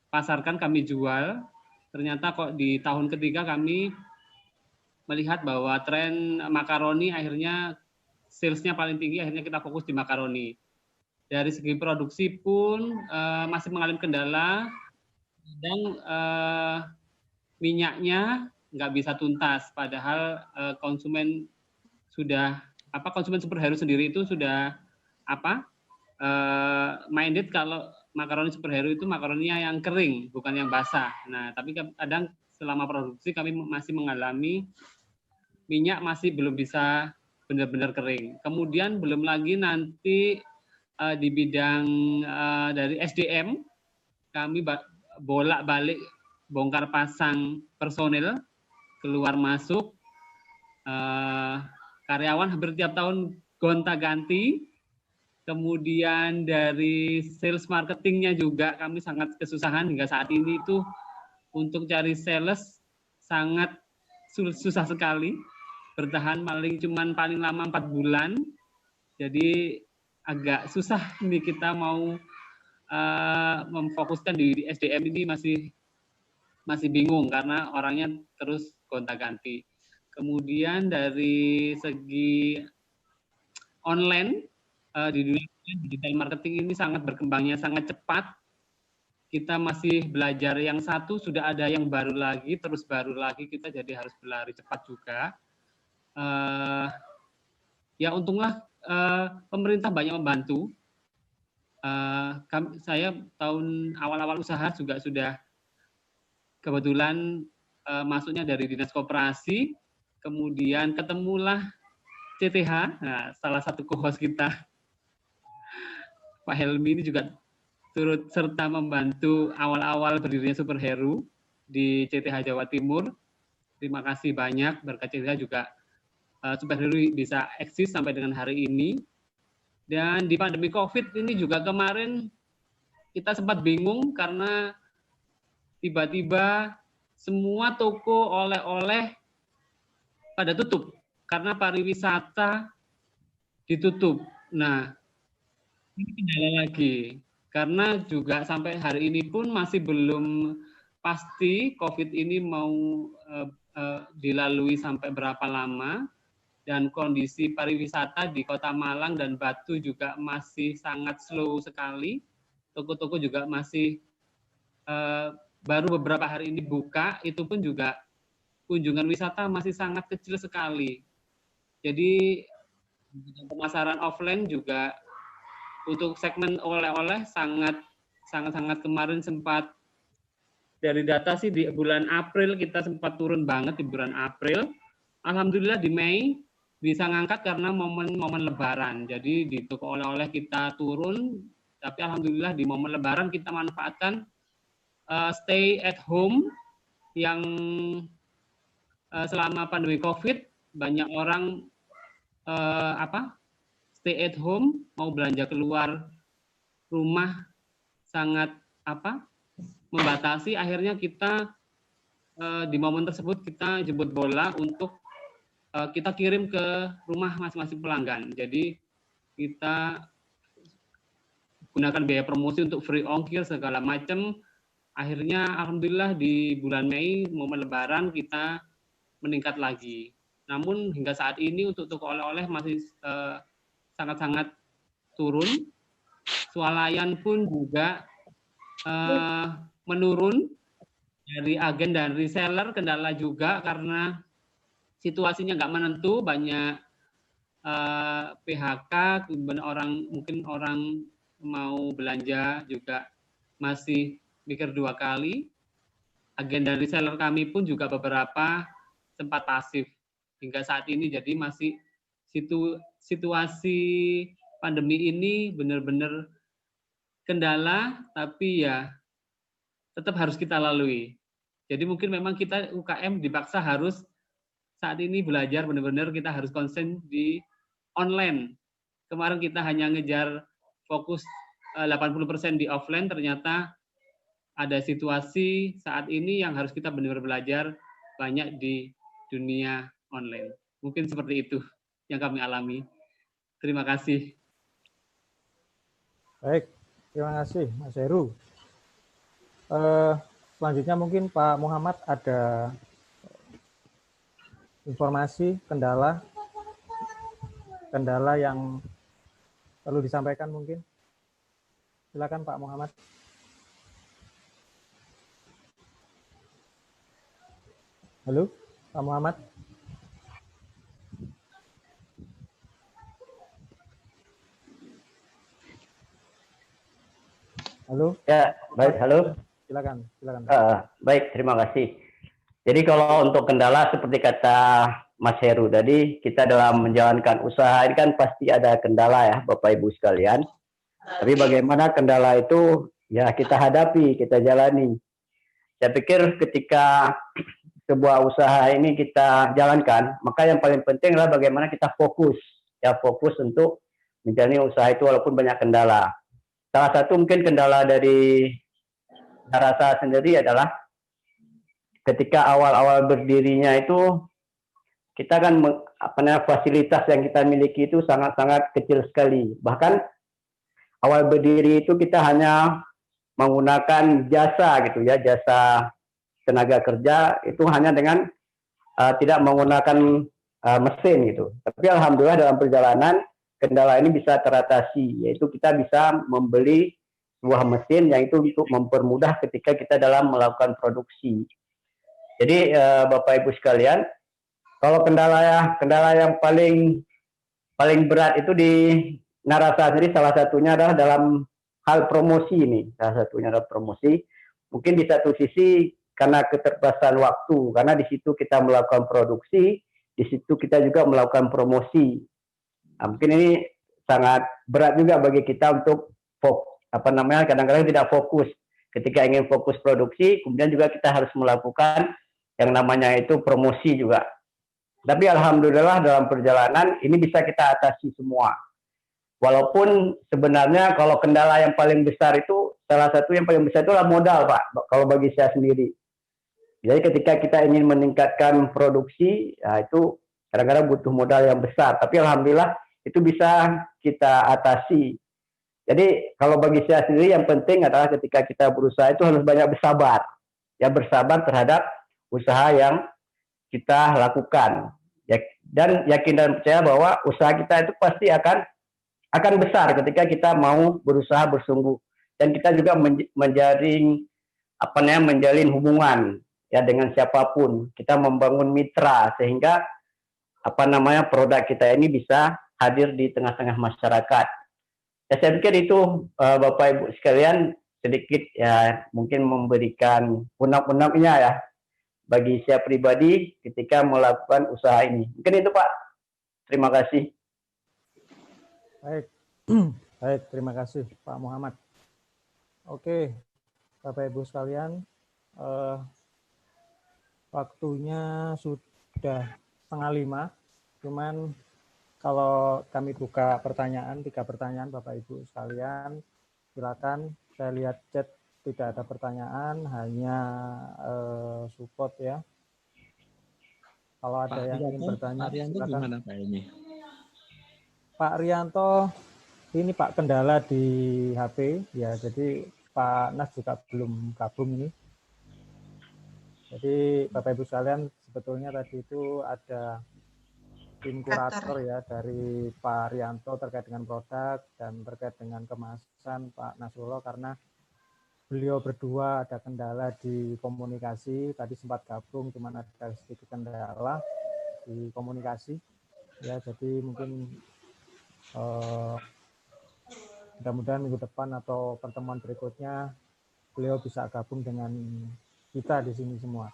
pasarkan, kami jual. Ternyata kok di tahun ketiga kami melihat bahwa tren makaroni akhirnya sales-nya paling tinggi, akhirnya kita fokus di makaroni. Dari segi produksi pun masih mengalami kendala, dan minyaknya nggak bisa tuntas, padahal konsumen Superhero sendiri itu sudah minded kalau makaroni Superhero itu makaroninya yang kering, bukan yang basah. Nah, tapi kadang selama produksi kami masih mengalami minyak masih belum bisa benar-benar kering. Kemudian belum lagi nanti di bidang dari SDM, kami bolak-balik bongkar pasang personil, keluar masuk, karyawan hampir tiap tahun gonta-ganti. Kemudian dari sales marketingnya juga kami sangat kesusahan hingga saat ini itu untuk cari sales sangat susah sekali, bertahan paling lama 4 bulan. Jadi agak susah nih kita mau memfokuskan di SDM ini, masih bingung karena orangnya terus gonta-ganti. Kemudian dari segi online, di dunia digital marketing ini sangat berkembangnya sangat cepat. Kita masih belajar yang satu, sudah ada yang baru lagi, terus baru lagi, kita jadi harus berlari cepat juga. Ya untunglah pemerintah banyak membantu. Saya tahun awal-awal usaha juga sudah kebetulan masuknya dari Dinas Koperasi, kemudian ketemulah CTH, nah, salah satu co-host kita, Pak Helmi ini juga turut serta membantu awal-awal berdirinya Superhero di CTH Jawa Timur. Terima kasih banyak, berkat CTH juga Superhero bisa eksis sampai dengan hari ini. Dan di pandemi COVID ini juga kemarin kita sempat bingung karena tiba-tiba semua toko oleh-oleh pada tutup karena pariwisata ditutup. Nah, ini kendala lagi karena juga sampai hari ini pun masih belum pasti COVID ini mau dilalui sampai berapa lama, dan kondisi pariwisata di Kota Malang dan Batu juga masih sangat slow sekali. Toko-toko juga masih baru beberapa hari ini buka, itu pun juga kunjungan wisata masih sangat kecil sekali. Jadi pemasaran offline juga untuk segmen oleh-oleh sangat kemarin sempat, dari data sih di bulan April kita sempat turun banget di bulan April. Alhamdulillah di Mei bisa ngangkat karena momen Lebaran. Jadi di toko oleh-oleh kita turun, tapi alhamdulillah di momen Lebaran kita manfaatkan stay at home yang selama pandemi COVID banyak orang stay at home, mau belanja keluar rumah sangat membatasi. Akhirnya kita di momen tersebut kita jemput bola untuk kita kirim ke rumah masing-masing pelanggan. Jadi kita gunakan biaya promosi untuk free ongkir segala macam. akhirnya alhamdulillah di bulan Mei momen Lebaran kita meningkat lagi. Namun hingga saat ini untuk toko oleh-oleh masih sangat-sangat turun. Swalayan pun juga menurun dari agen dan reseller, kendala juga karena situasinya nggak menentu, banyak PHK, mungkin orang mau belanja juga masih mikir 2 kali. Agen dan reseller kami pun juga beberapa sempat pasif hingga saat ini, jadi masih situasi pandemi ini benar-benar kendala, tapi ya tetap harus kita lalui. Jadi mungkin memang kita UKM dipaksa harus saat ini belajar benar-benar kita harus konsen di online. Kemarin kita hanya ngejar fokus 80% di offline, ternyata ada situasi saat ini yang harus kita benar-benar belajar banyak di dunia online. Mungkin seperti itu yang kami alami. Terima kasih. Baik, terima kasih Mas Heru. Selanjutnya mungkin Pak Muhammad ada informasi kendala yang perlu disampaikan mungkin. Silakan Pak Muhammad. Halo, Pak Muhammad. Halo. Ya, baik. Halo. Silakan. Baik, terima kasih. Jadi kalau untuk kendala seperti kata Mas Heru tadi, kita dalam menjalankan usaha ini kan pasti ada kendala ya, Bapak Ibu sekalian. Tapi bagaimana kendala itu ya kita hadapi, kita jalani. Saya pikir ketika sebuah usaha ini kita jalankan, maka yang paling penting adalah bagaimana kita fokus untuk menjalani usaha itu walaupun banyak kendala. Salah satu mungkin kendala dari Narasa sendiri adalah ketika awal-awal berdirinya itu kita kan fasilitas yang kita miliki itu sangat-sangat kecil sekali. Bahkan awal berdiri itu kita hanya menggunakan jasa gitu ya, jasa tenaga kerja itu hanya dengan tidak menggunakan mesin gitu. Tapi alhamdulillah dalam perjalanan kendala ini bisa teratasi, yaitu kita bisa membeli sebuah mesin yang itu untuk mempermudah ketika kita dalam melakukan produksi. Jadi Bapak Ibu sekalian, kalau kendala yang paling berat itu di Narasa sendiri, salah satunya adalah dalam hal promosi ini. Salah satunya adalah promosi. Mungkin di satu sisi karena keterbatasan waktu, karena di situ kita melakukan produksi, di situ kita juga melakukan promosi. Nah, mungkin ini sangat berat juga bagi kita untuk kadang-kadang tidak fokus. Ketika ingin fokus produksi, kemudian juga kita harus melakukan yang namanya itu promosi juga. Tapi alhamdulillah dalam perjalanan ini bisa kita atasi semua. Walaupun sebenarnya kalau kendala yang paling besar itu, salah satu yang paling besar itu adalah modal, Pak, kalau bagi saya sendiri. Jadi ketika kita ingin meningkatkan produksi, ya itu kadang-kadang butuh modal yang besar. Tapi alhamdulillah itu bisa kita atasi. Jadi kalau bagi saya sendiri yang penting adalah ketika kita berusaha itu harus banyak bersabar. Ya, bersabar terhadap usaha yang kita lakukan. Ya, dan yakin dan percaya bahwa usaha kita itu pasti akan besar ketika kita mau berusaha bersungguh. Dan kita juga menjalin hubungan ya dengan siapapun. Kita membangun mitra sehingga produk kita ini bisa hadir di tengah-tengah masyarakat. Ya, saya pikir itu Bapak Ibu sekalian sedikit ya mungkin memberikan unek-uneknya ya bagi saya pribadi ketika melakukan usaha ini. Mungkin itu Pak. Terima kasih. Baik, terima kasih Pak Muhammad. Oke, Bapak Ibu sekalian, waktunya sudah 4:30, cuman kalau kami buka 3 pertanyaan Bapak Ibu sekalian, silakan. Saya lihat chat tidak ada pertanyaan, hanya support ya. Kalau ada Pak yang Rianto, ingin bertanya, Pak Rianto silakan. gimana Pak ini? Pak Rianto, ini Pak kendala di HP ya, jadi Pak Nas juga belum gabung ini. Jadi Bapak Ibu sekalian, sebetulnya tadi itu ada tim kurator ya dari Pak Rianto terkait dengan produk dan terkait dengan kemasan Pak Nasrullah, karena beliau berdua ada kendala di komunikasi, tadi sempat gabung cuman ada sedikit kendala di komunikasi ya, jadi mungkin mudah-mudahan minggu depan atau pertemuan berikutnya beliau bisa gabung dengan kita di sini semua.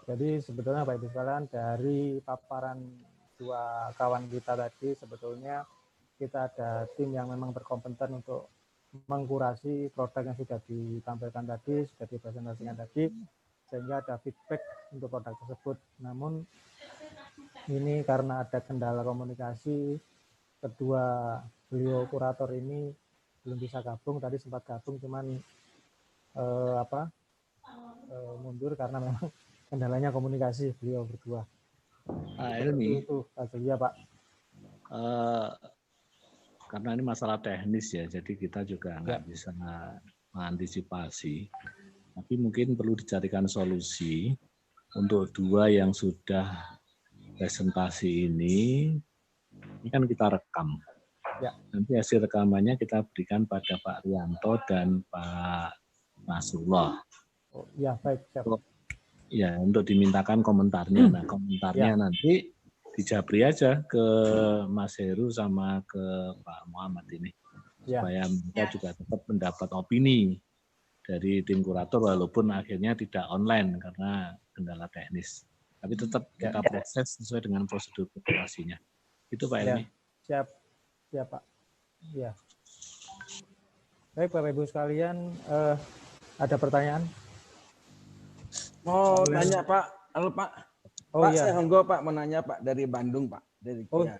Jadi sebetulnya Bapak Ibu sekalian, dari paparan dua kawan kita tadi, sebetulnya kita ada tim yang memang berkompeten untuk mengkurasi produk yang sudah ditampilkan tadi, sudah dipresentasikan tadi, sehingga ada feedback untuk produk tersebut. Namun ini karena ada kendala komunikasi, kedua beliau kurator ini belum bisa gabung, tadi sempat gabung cuman mundur karena memang kendalanya komunikasi beliau berdua. Pak Helmi, itu ya Pak. Karena ini masalah teknis ya, jadi kita juga nggak bisa mengantisipasi. Tapi mungkin perlu dicarikan solusi untuk dua yang sudah presentasi ini kan kita rekam. Ya. Nanti hasil rekamannya kita berikan pada Pak Rianto dan Pak Nasrullah. Oh, ya, baik. Siap. Ya, untuk dimintakan komentarnya. Nah, komentarnya nanti dijabri aja ke Mas Heru sama ke Pak Muhammad ini. Supaya mereka juga tetap mendapat opini dari tim kurator walaupun akhirnya tidak online karena kendala teknis. Tapi tetap kita proses sesuai dengan prosedur publikasinya. Itu Pak Helmi. Siap. Siap, Pak. Ya. Baik, Bapak Ibu sekalian, ada pertanyaan? Mau nanya Pak, halo Pak. Oh, Pak, iya. saya Honggo Pak, mau nanya Pak dari Bandung Pak. Dari Bandung.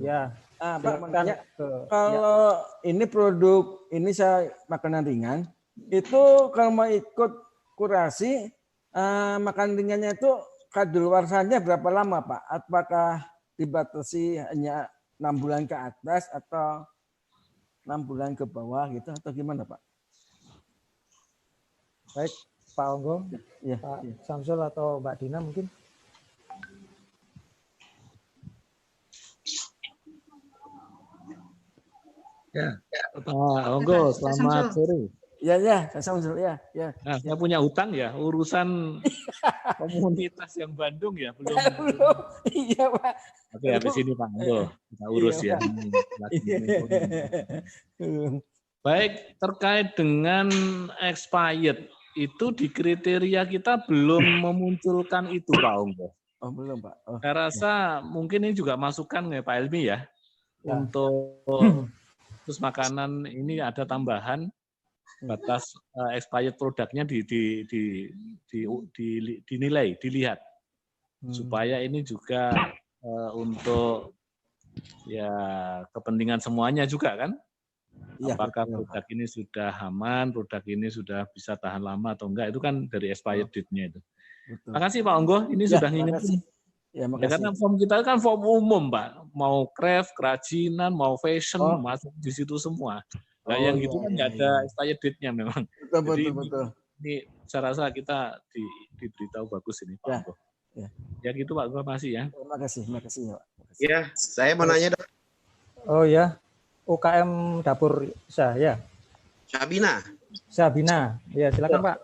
Ya. Pak mau nanya, kalau ini produk, ini saya makanan ringan, itu kalau mau ikut kurasi, makan ringannya itu kadaluarsanya berapa lama Pak? Apakah dibatasi hanya 6 bulan ke atas atau 6 bulan ke bawah gitu atau gimana Pak? Baik, Pak Honggo, ya, Pak Samsul atau Mbak Dina mungkin. Ya, Pak Honggo, selamat sore. Ya, Samsul ya. Nah, saya punya hutang ya, urusan komunitas yang Bandung ya, belum. Iya Pak. Oke, habis ini Pak Honggo, kita urus ya. Baik, terkait dengan expired, itu di kriteria kita belum memunculkan itu Pak Honggo. Oh, belum Pak. Oh. Saya rasa mungkin ini juga masukan ya Pak Helmi ya. Untuk terus makanan ini ada tambahan batas expired produknya dinilai, dilihat. Supaya ini juga untuk ya kepentingan semuanya juga kan. Apakah produk ini sudah aman, produk ini sudah bisa tahan lama atau enggak, itu kan dari expired date-nya itu. Terima kasih Pak Honggo, ini sudah ngingetin. Ya, karena form kita kan form umum Pak, mau craft, kerajinan, mau fashion, masuk di situ semua. Nah yang gitu kan nggak ada expired date-nya memang. Betul. Ini saya rasa kita diberitahu bagus ini Pak Honggo. Ya gitu Pak, terima kasih ya. Terima kasih Pak. Ya, saya mau nanya dong. Oh ya. UKM Dapur saya. Sabina. Ya, silakan Pak.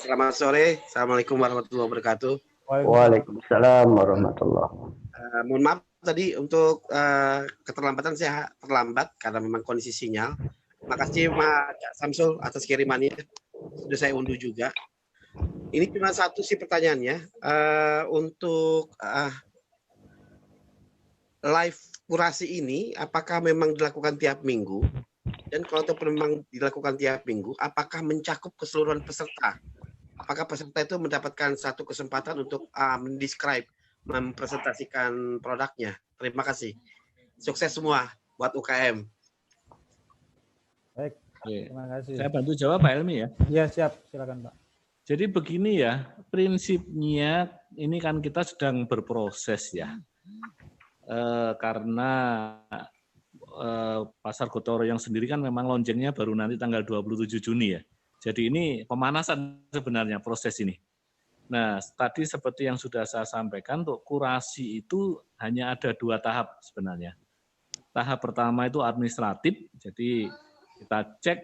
Selamat sore. Assalamualaikum warahmatullahi wabarakatuh. Waalaikumsalam warahmatullahi wabarakatuh. Mohon maaf tadi untuk keterlambatan, saya terlambat karena memang kondisi sinyal. Makasih Pak Samsul atas kirimannya. Sudah saya unduh juga. Ini cuma satu sih pertanyaannya. Untuk live kurasi ini apakah memang dilakukan tiap minggu, dan kalau memang dilakukan tiap minggu, apakah mencakup keseluruhan peserta? Apakah peserta itu mendapatkan satu kesempatan untuk mendescribe, mempresentasikan produknya? Terima kasih. Sukses semua buat UKM. Baik, terima kasih. Saya bantu jawab Pak Helmi ya. Iya siap, silakan Pak. Jadi begini ya, prinsipnya ini kan kita sedang berproses ya. Karena Pasar Gotong Royong sendiri kan memang launchingnya baru nanti tanggal 27 Juni ya. Jadi ini pemanasan sebenarnya proses ini. Nah, tadi seperti yang sudah saya sampaikan, untuk kurasi itu hanya ada 2 tahap sebenarnya. Tahap pertama itu administratif, jadi kita cek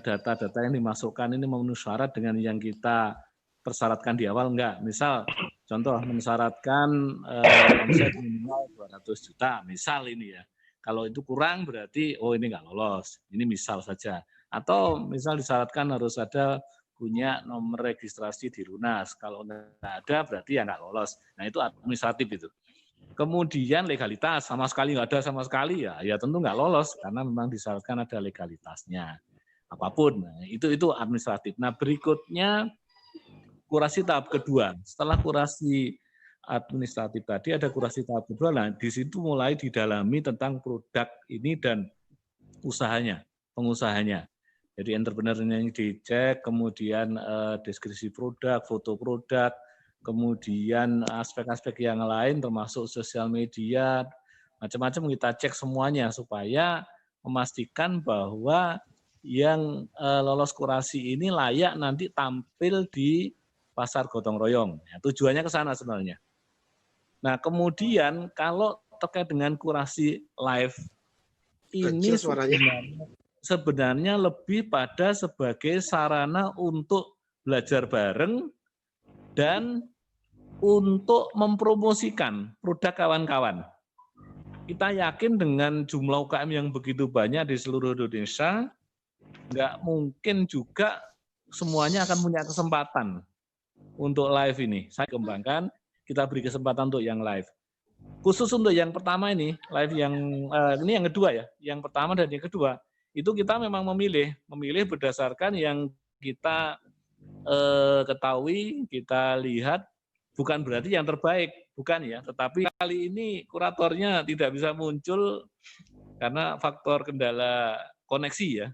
data-data yang dimasukkan ini memenuhi syarat dengan yang kita persyaratkan di awal enggak. Misal, contoh mensyaratkan omset minimal 200 juta, misal ini ya. Kalau itu kurang berarti, oh ini enggak lolos, ini misal saja. Atau misal disyaratkan harus ada punya nomor registrasi di Lunas. Kalau enggak ada berarti ya enggak lolos. Nah itu administratif itu. Kemudian legalitas sama sekali nggak ada sama sekali ya tentu nggak lolos karena memang disyaratkan ada legalitasnya apapun. Nah, itu administratif. Nah berikutnya kurasi tahap kedua. Setelah kurasi administratif tadi ada kurasi tahap kedua. Nah di situ mulai didalami tentang produk ini dan usahanya, pengusahanya. Jadi entrepreneurnya yang dicek, kemudian deskripsi produk, foto produk, kemudian aspek-aspek yang lain termasuk sosial media, macam-macam kita cek semuanya supaya memastikan bahwa yang lolos kurasi ini layak nanti tampil di Pasar Gotong Royong. Ya, tujuannya ke sana sebenarnya. Nah kemudian kalau terkait dengan kurasi live, ini sebenarnya lebih pada sebagai sarana untuk belajar bareng dan untuk mempromosikan produk kawan-kawan. Kita yakin dengan jumlah UKM yang begitu banyak di seluruh Indonesia, nggak mungkin juga semuanya akan punya kesempatan untuk live ini. Saya kembangkan, kita beri kesempatan untuk yang live. Khusus untuk yang pertama ini, live yang ini yang kedua ya, yang pertama dan yang kedua, itu kita memang memilih berdasarkan yang kita ketahui, kita lihat, bukan berarti yang terbaik, bukan ya. Tetapi kali ini kuratornya tidak bisa muncul karena faktor kendala koneksi ya.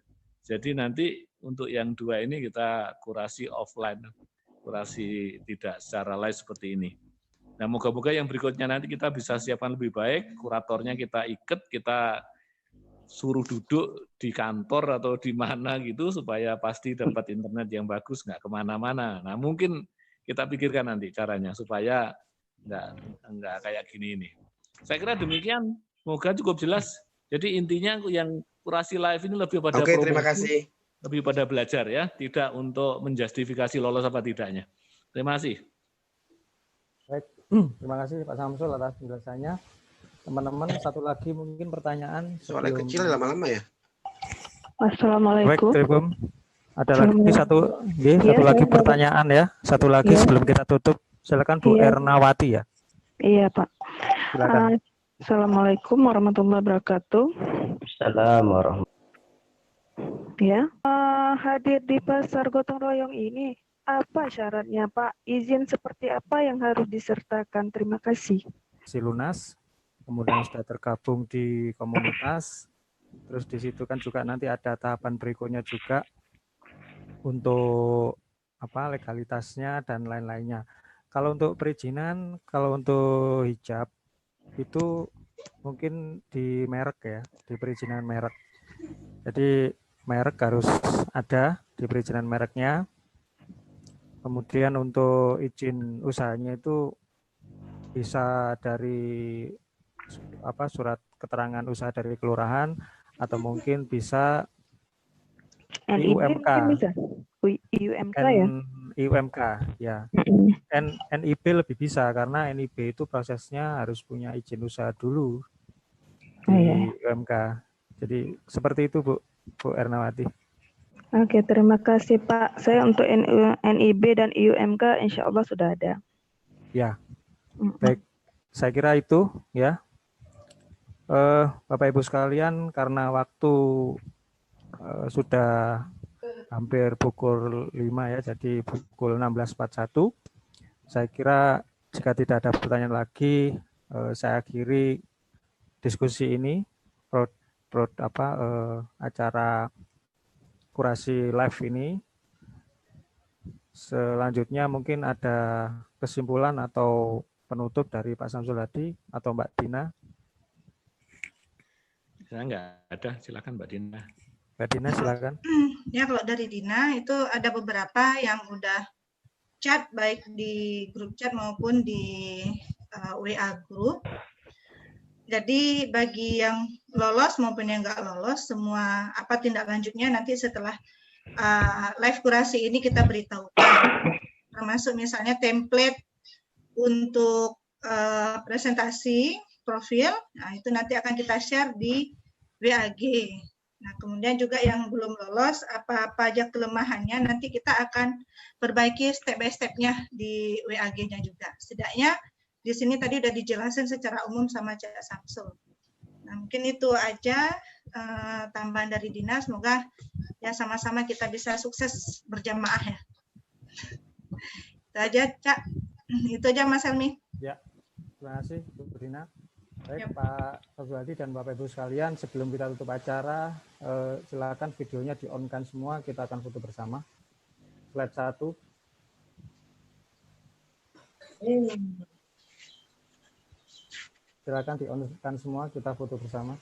Jadi nanti untuk yang 2 ini kita kurasi offline, kurasi tidak secara live seperti ini. Nah moga-moga yang berikutnya nanti kita bisa siapkan lebih baik, kuratornya kita ikat, kita suruh duduk di kantor atau di mana gitu supaya pasti dapat internet yang bagus, nggak kemana-mana. Nah mungkin kita pikirkan nanti caranya supaya nggak kayak gini ini. Saya kira demikian, semoga cukup jelas. Jadi intinya yang kurasi live ini lebih pada promosi, terima kasih. Lebih pada belajar ya, tidak untuk menjustifikasi lolos apa tidaknya. Terima kasih. Baik, terima kasih Pak Samsul atas penjelasannya. Teman-teman, satu lagi mungkin pertanyaan. Soalnya kecil lama-lama ya. Assalamualaikum. Baik, ada lagi satu lagi pertanyaan ya. Satu lagi sebelum kita tutup. Silakan Bu Ernawati ya. Iya Pak. Silakan. Assalamualaikum warahmatullahi wabarakatuh. Assalamualaikum. Ya. Hadir di Pasar Gotong Royong ini apa syaratnya Pak? Izin seperti apa yang harus disertakan? Terima kasih. Si Lunas. Kemudian sudah tergabung di komunitas, terus di situ kan juga nanti ada tahapan berikutnya juga untuk apa legalitasnya dan lain-lainnya. Kalau untuk perizinan, kalau untuk hijab itu mungkin di merek ya, di perizinan merek. Jadi merek harus ada di perizinan mereknya. Kemudian untuk izin usahanya itu bisa dari surat keterangan usaha dari kelurahan atau mungkin bisa IUMK. IUMK ya? IUMK ya. NIB lebih bisa karena NIB itu prosesnya harus punya izin usaha dulu di IUMK. Jadi seperti itu Bu Ernawati. Oke, terima kasih Pak. Saya untuk NIB dan IUMK insya Allah sudah ada. Ya, baik. Saya kira itu ya. Bapak Ibu sekalian, karena waktu sudah hampir pukul 5 ya, jadi pukul 16.41. Saya kira jika tidak ada pertanyaan lagi, saya akhiri diskusi ini, acara kurasi live ini. Selanjutnya mungkin ada kesimpulan atau penutup dari Pak Samsul Hadi atau Mbak Dina. Saya nggak ada, silakan Mbak Dina. Mbak Dina silakan. Ya, kalau dari Dina itu ada beberapa yang udah chat baik di grup chat maupun di WA grup. Jadi bagi yang lolos maupun yang nggak lolos, semua apa tindak lanjutnya nanti setelah live kurasi ini kita beritahukan. Termasuk misalnya template untuk presentasi profil, nah itu nanti akan kita share di WAG. Nah, kemudian juga yang belum lolos, apa aja kelemahannya, nanti kita akan perbaiki step by step-nya di WAG-nya juga. Setidaknya di sini tadi udah dijelasin secara umum sama Cak Samsul. Nah, mungkin itu aja tambahan dari Dina. Semoga ya sama-sama kita bisa sukses berjamaah ya. Itu aja, Cak. Itu aja, Mas Helmi. Ya, terima kasih Bu Dina. Baik, Pak Februari dan Bapak Ibu sekalian, sebelum kita tutup acara, silakan videonya di-on-kan semua, kita akan foto bersama. Slide 1. Silakan di-on-kan semua, kita foto bersama.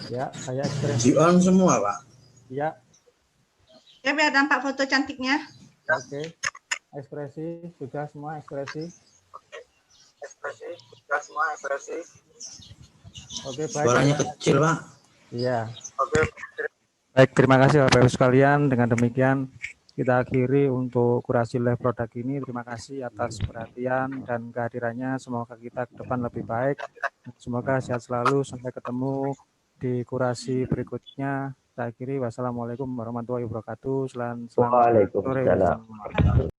Ya, saya ekspresi. Di-on semua, Pak. Ya. Ya, biar tampak foto cantiknya. Oke. Ekspresi, sudah semua ekspresi. Oke, baik. Suaranya kecil, Pak. Iya. Oke. Baik, terima kasih Bapak Ibu sekalian. Dengan demikian kita akhiri untuk kurasi live produk ini. Terima kasih atas perhatian dan kehadirannya. Semoga kita ke depan lebih baik. Semoga sehat selalu. Sampai ketemu di kurasi berikutnya. Kita akhiri. Wassalamualaikum warahmatullahi wabarakatuh. Selamat sore. Waalaikumsalam.